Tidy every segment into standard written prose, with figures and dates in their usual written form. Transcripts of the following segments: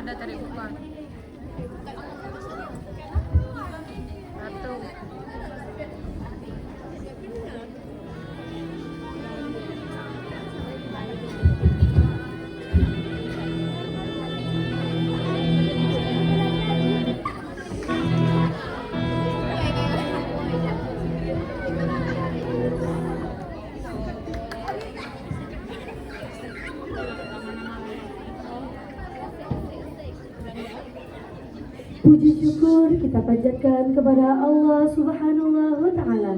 Ada tadi bukan. Satu. Puji syukur kita panjatkan kepada Allah Subhanahu wa Ta'ala.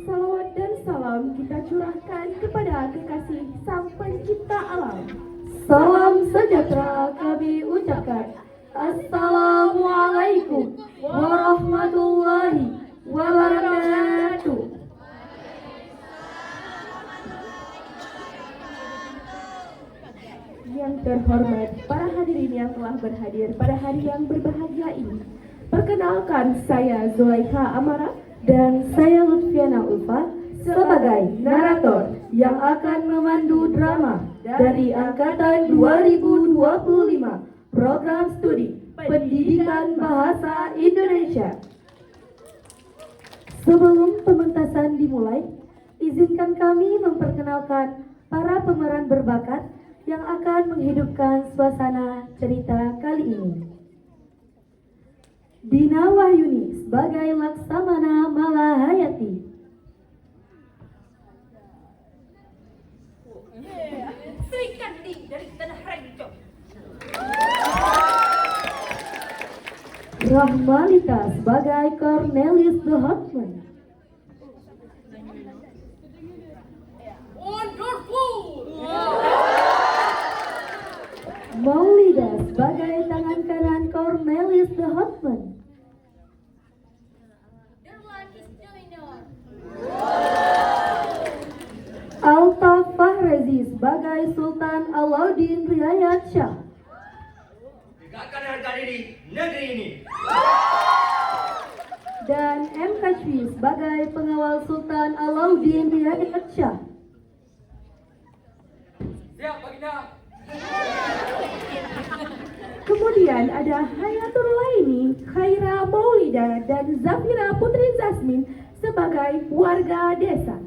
Salawat dan salam kita curahkan kepada kekasih Sang Pencipta alam. Salam sejahtera kami ucapkan. Assalamualaikum warahmatullahi wabarakatuh. Yang terhormat para hadirin yang telah berhadir pada hari yang berbahagia ini. Perkenalkan, saya Zulaikha Amara dan saya Lutfiana Ulfa sebagai narator yang akan memandu drama dari angkatan 2025 Program Studi Pendidikan Bahasa Indonesia. Sebelum pementasan dimulai, izinkan kami memperkenalkan para pemeran berbakat yang akan menghidupkan suasana cerita kali ini. Dina Wahyuni sebagai Laksamana Malahayati. Sri Kandi dari Tanah Ranco. Rahmalita sebagai Cornelius the Hotman. Wonderful. Maulida sebagai tangan kanan Cornelius the Hotman. Derlan is joiner. Altaf Fahrezi sebagai Sultan Alauddin Riayat Shah. Tegakkan harga diri negeri ini. Dan M. Kashfi sebagai pengawal Sultan Alauddin Riayat Shah. Siap, Baginda. Kemudian ada Hayatul Laini, Khaira Maulida, dan Zafira Putri Zasmin sebagai warga desa.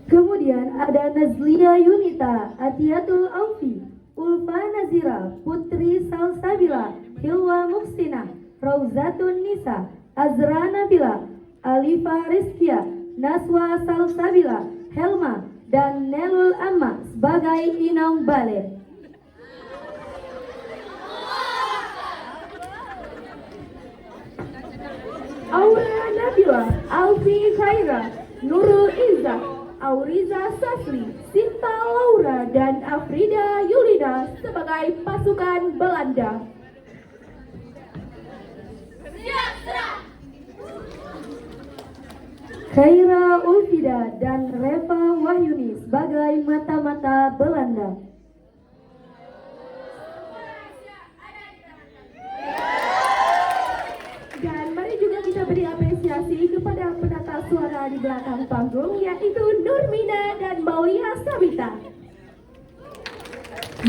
Kemudian ada Nazlia Yunita, Atiyatul Aufi, Ulfa Nazira, Putri Salsabila, Hilwa Muhsinah, Rauzatun Nisa, Azra Nabila, Alifa Rizkia, Naswa Salsabila, Helma, dan Nelul Amma sebagai Inong Bale. Aura Nabila, Alfi Khaira, Nurul Izzah, Auriza Sasli, Sinta Laura, dan Afrida Yulida sebagai pasukan Belanda. Siap, serah. Khaira Ulfida dan Reva Wahyuni sebagai mata-mata Belanda. Dan mari juga kita beri apresiasi kepada penata suara di belakang panggung, yaitu Nurmina dan Maulia Sabita.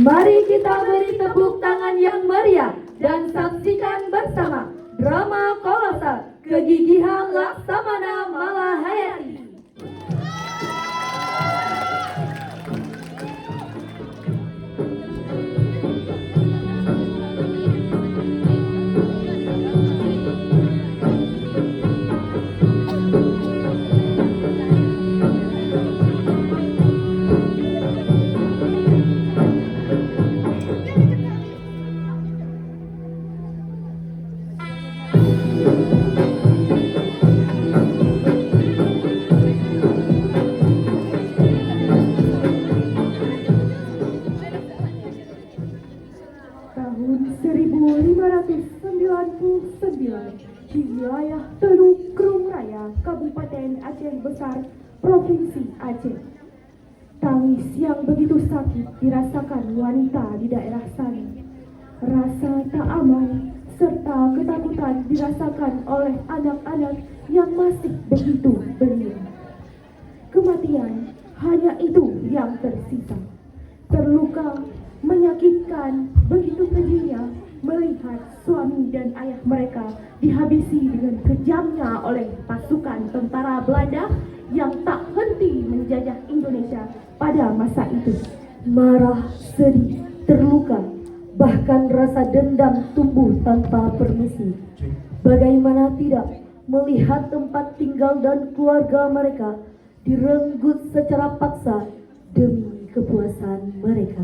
Mari kita beri tepuk tangan yang meriah dan saksikan bersama drama kolosal Kegigihan Laksamana Malahayati. Tahun 1599 di wilayah Teluk Krung Raya, Kabupaten Aceh Besar, Provinsi Aceh. Tangis yang begitu sakit dirasakan wanita di daerah sana. Rasa tak aman serta ketakutan dirasakan oleh anak-anak yang masih begitu belia. Kematian hanya itu yang tersisa. Terluka, menyakitkan, begitu kejinya melihat suami dan ayah mereka dihabisi dengan kejamnya oleh pasukan tentara Belanda yang tak henti menjajah Indonesia pada masa itu. Marah, sedih, terluka, bahkan rasa dendam tumbuh tanpa permisi. Bagaimana tidak melihat tempat tinggal dan keluarga mereka direnggut secara paksa demi kepuasan mereka.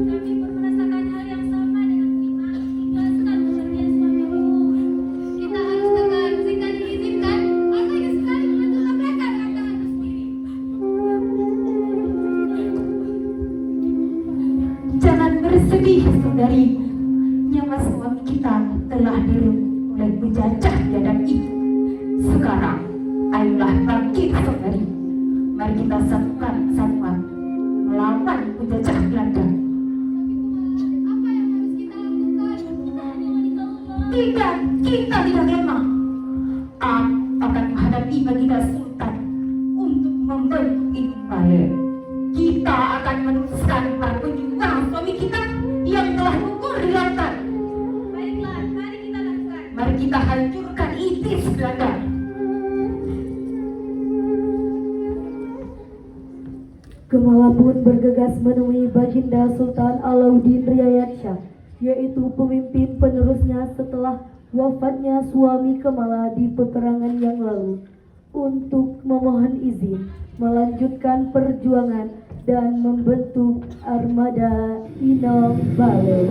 Kami pun merasakan hal yang sama dengan Ima hingga sekali kepergian suamiku. Kita harus tegar jika diizinkan atau ingin sekali membantu mereka dengan tanganku sendiri. Jangan bersedih, saudariku. Nyawa suami kita telah direbut oleh penjajah biadab itu. Sekarang, ayolah bangkit, saudari. Mari kita satukan kesatuan melawan penjajah Belanda. Apa yang harus kita lakukan? Kita hanya wanita lemah. Tidak, kita tidak lemah. Aku akan menghadapi Baginda Sultan untuk membentuk impare. Kita akan meneruskan para pejuang suami kita yang telah gugur di lautan. Baiklah, mari kita lakukan. Mari kita hancurkan ISIS Belanda. Gemala pun bergegas menemui Baginda Sultan Alauddin Riayat Shah, yaitu pemimpin penerusnya setelah wafatnya suami Gemala di peperangan yang lalu, untuk memohon izin melanjutkan perjuangan dan membentuk armada Inong Bale.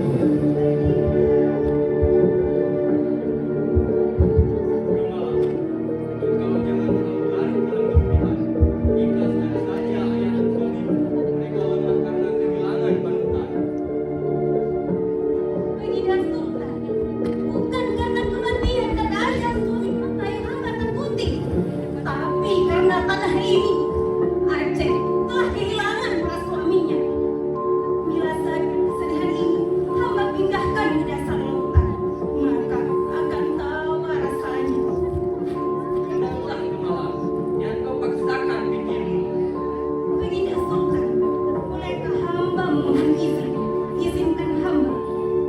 Baginda Sultan, bukan karena kematian dan ayah suami hamba yang hamba takuti, tapi karena tanah ini Aceh telah kehilangan para suaminya. Bila saja kesedihan ini hamba pindahkan di dasar lautan, maka akan tahu rasanya. Kenapa Gemala yang kau paksakan pikirmu? Baginda Sultan, bolehkah hamba memohon izin? Izinkan hamba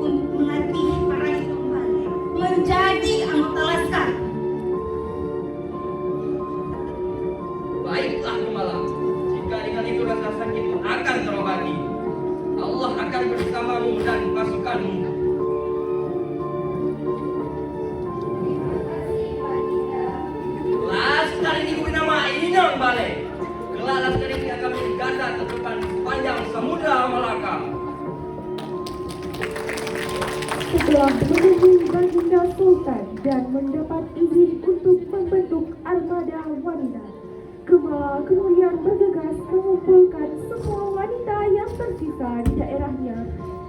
untuk melatih para Itombale menjadi anggota laskar. Baiklah Gemala, jika dengan itu rasa sakitmu akan terobati. Allah akan bersamamu dan pasukanmu. Laskar ini kuberi nama Inong Bale. Kelak laskar ini akan menjadi garda terdepan sepanjang Samudra Malaka. Setelah menunggu Baginda Sultan dan mendapat izin untuk membentuk armada wanita, Gemala kemudian bergegas mengumpulkan semua wanita yang tersisa di daerahnya